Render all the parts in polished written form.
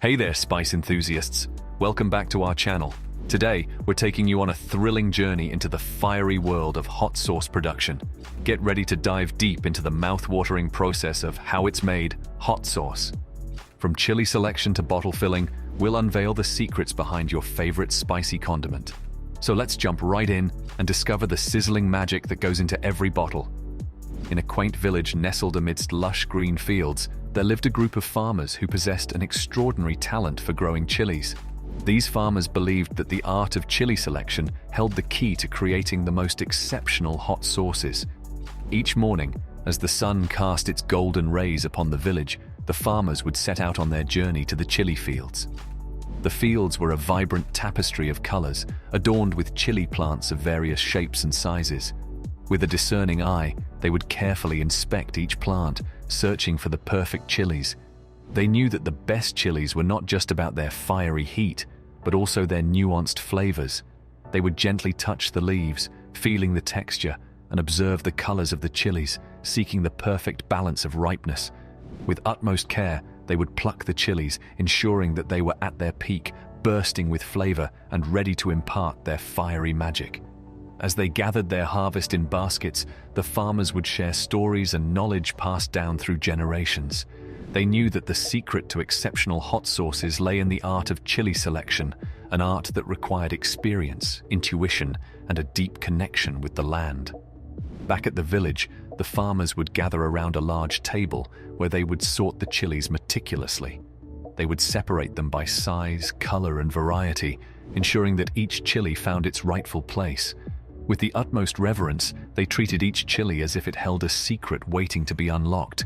Hey there, spice enthusiasts. Welcome back to our channel. Today, we're taking you on a thrilling journey into the fiery world of hot sauce production. Get ready to dive deep into the mouth-watering process of how it's made, hot sauce. From chili selection to bottle filling, we'll unveil the secrets behind your favorite spicy condiment. So let's jump right in and discover the sizzling magic that goes into every bottle. In a quaint village nestled amidst lush green fields, there lived a group of farmers who possessed an extraordinary talent for growing chilies. These farmers believed that the art of chili selection held the key to creating the most exceptional hot sauces. Each morning, as the sun cast its golden rays upon the village, the farmers would set out on their journey to the chili fields. The fields were a vibrant tapestry of colors, adorned with chili plants of various shapes and sizes. With a discerning eye, they would carefully inspect each plant, searching for the perfect chilies. They knew that the best chilies were not just about their fiery heat, but also their nuanced flavors. They would gently touch the leaves, feeling the texture, and observe the colors of the chilies, seeking the perfect balance of ripeness. With utmost care, they would pluck the chilies, ensuring that they were at their peak, bursting with flavor and ready to impart their fiery magic. As they gathered their harvest in baskets, the farmers would share stories and knowledge passed down through generations. They knew that the secret to exceptional hot sauces lay in the art of chili selection, an art that required experience, intuition, and a deep connection with the land. Back at the village, the farmers would gather around a large table where they would sort the chilies meticulously. They would separate them by size, color, and variety, ensuring that each chili found its rightful place. With the utmost reverence, they treated each chili as if it held a secret waiting to be unlocked.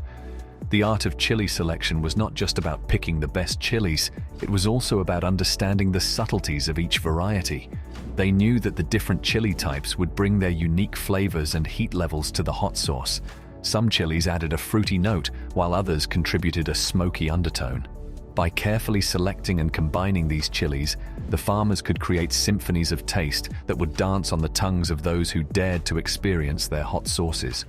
The art of chili selection was not just about picking the best chilies, it was also about understanding the subtleties of each variety. They knew that the different chili types would bring their unique flavors and heat levels to the hot sauce. Some chilies added a fruity note, while others contributed a smoky undertone. By carefully selecting and combining these chilies, the farmers could create symphonies of taste that would dance on the tongues of those who dared to experience their hot sauces.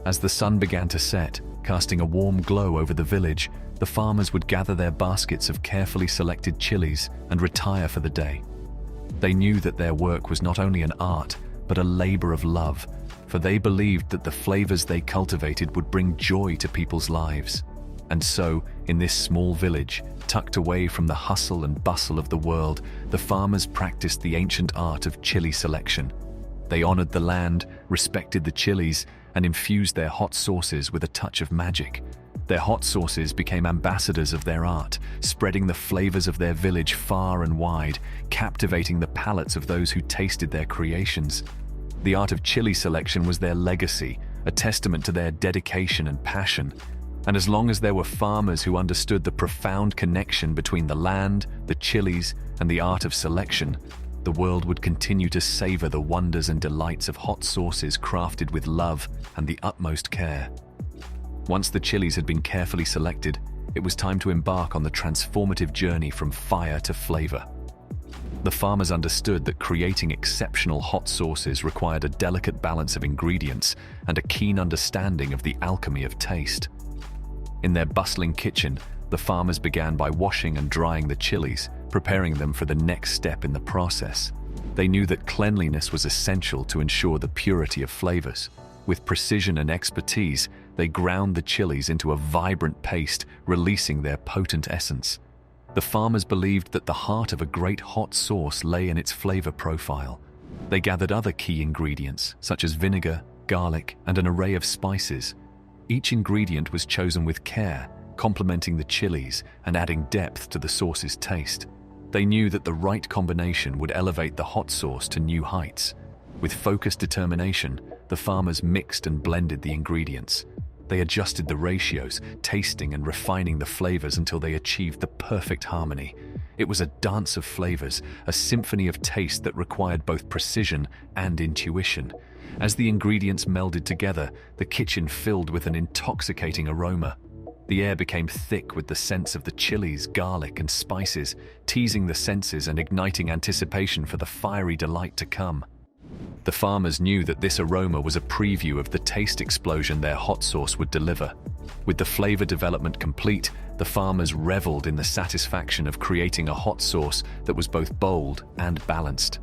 As the sun began to set, casting a warm glow over the village, the farmers would gather their baskets of carefully selected chilies and retire for the day. They knew that their work was not only an art, but a labor of love, for they believed that the flavors they cultivated would bring joy to people's lives. And so, in this small village, tucked away from the hustle and bustle of the world, the farmers practiced the ancient art of chili selection. They honored the land, respected the chilies, and infused their hot sauces with a touch of magic. Their hot sauces became ambassadors of their art, spreading the flavors of their village far and wide, captivating the palates of those who tasted their creations. The art of chili selection was their legacy, a testament to their dedication and passion. And as long as there were farmers who understood the profound connection between the land, the chilies, and the art of selection, the world would continue to savor the wonders and delights of hot sauces crafted with love and the utmost care. Once the chilies had been carefully selected, it was time to embark on the transformative journey from fire to flavor. The farmers understood that creating exceptional hot sauces required a delicate balance of ingredients and a keen understanding of the alchemy of taste. In their bustling kitchen, the farmers began by washing and drying the chilies, preparing them for the next step in the process. They knew that cleanliness was essential to ensure the purity of flavors. With precision and expertise, they ground the chilies into a vibrant paste, releasing their potent essence. The farmers believed that the heart of a great hot sauce lay in its flavor profile. They gathered other key ingredients, such as vinegar, garlic, and an array of spices. Each ingredient was chosen with care, complementing the chilies and adding depth to the sauce's taste. They knew that the right combination would elevate the hot sauce to new heights. With focused determination, the farmers mixed and blended the ingredients. They adjusted the ratios, tasting and refining the flavors until they achieved the perfect harmony. It was a dance of flavors, a symphony of taste that required both precision and intuition. As the ingredients melded together, the kitchen filled with an intoxicating aroma. The air became thick with the scents of the chilies, garlic, and spices, teasing the senses and igniting anticipation for the fiery delight to come. The farmers knew that this aroma was a preview of the taste explosion their hot sauce would deliver. With the flavor development complete, the farmers reveled in the satisfaction of creating a hot sauce that was both bold and balanced.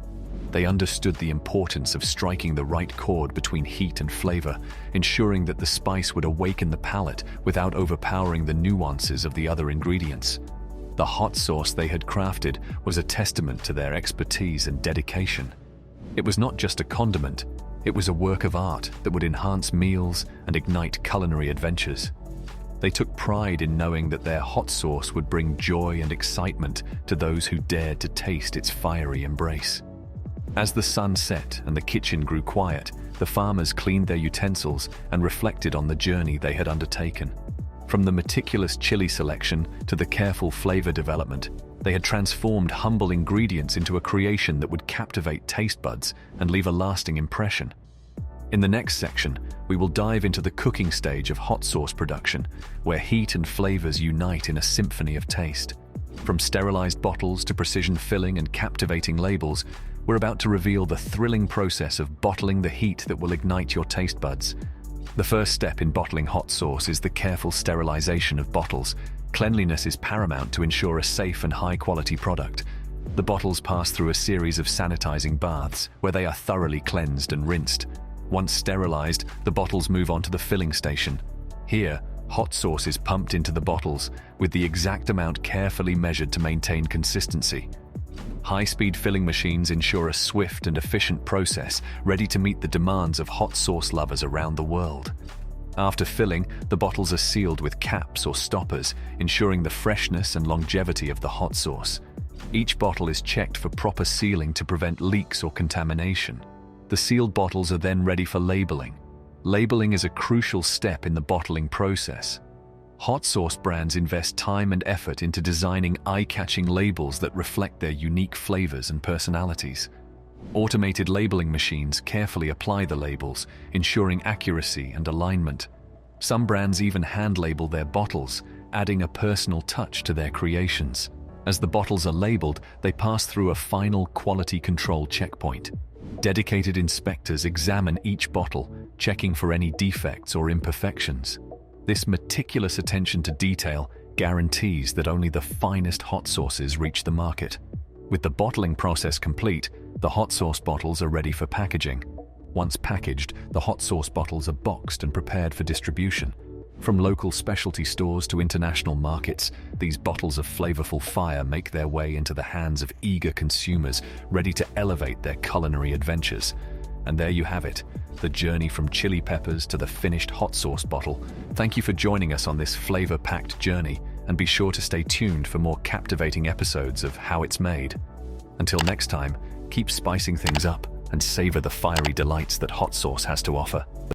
They understood the importance of striking the right chord between heat and flavor, ensuring that the spice would awaken the palate without overpowering the nuances of the other ingredients. The hot sauce they had crafted was a testament to their expertise and dedication. It was not just a condiment, it was a work of art that would enhance meals and ignite culinary adventures. They took pride in knowing that their hot sauce would bring joy and excitement to those who dared to taste its fiery embrace. As the sun set and the kitchen grew quiet, the farmers cleaned their utensils and reflected on the journey they had undertaken. From the meticulous chili selection to the careful flavor development, they had transformed humble ingredients into a creation that would captivate taste buds and leave a lasting impression. In the next section, we will dive into the cooking stage of hot sauce production, where heat and flavors unite in a symphony of taste. From sterilized bottles to precision filling and captivating labels, we're about to reveal the thrilling process of bottling the heat that will ignite your taste buds. The first step in bottling hot sauce is the careful sterilization of bottles. Cleanliness is paramount to ensure a safe and high-quality product. The bottles pass through a series of sanitizing baths, where they are thoroughly cleansed and rinsed. Once sterilized, the bottles move on to the filling station. Here, hot sauce is pumped into the bottles, with the exact amount carefully measured to maintain consistency. High-speed filling machines ensure a swift and efficient process, ready to meet the demands of hot sauce lovers around the world. After filling, the bottles are sealed with caps or stoppers, ensuring the freshness and longevity of the hot sauce. Each bottle is checked for proper sealing to prevent leaks or contamination. The sealed bottles are then ready for labeling. Labeling is a crucial step in the bottling process. Hot sauce brands invest time and effort into designing eye-catching labels that reflect their unique flavors and personalities. Automated labeling machines carefully apply the labels, ensuring accuracy and alignment. Some brands even hand-label their bottles, adding a personal touch to their creations. As the bottles are labeled, they pass through a final quality control checkpoint. Dedicated inspectors examine each bottle, checking for any defects or imperfections. This meticulous attention to detail guarantees that only the finest hot sauces reach the market. With the bottling process complete, the hot sauce bottles are ready for packaging. Once packaged, the hot sauce bottles are boxed and prepared for distribution. From local specialty stores to international markets, these bottles of flavorful fire make their way into the hands of eager consumers ready to elevate their culinary adventures. And there you have it, the journey from chili peppers to the finished hot sauce bottle. Thank you for joining us on this flavor-packed journey, and be sure to stay tuned for more captivating episodes of How It's Made. Until next time, keep spicing things up and savor the fiery delights that hot sauce has to offer.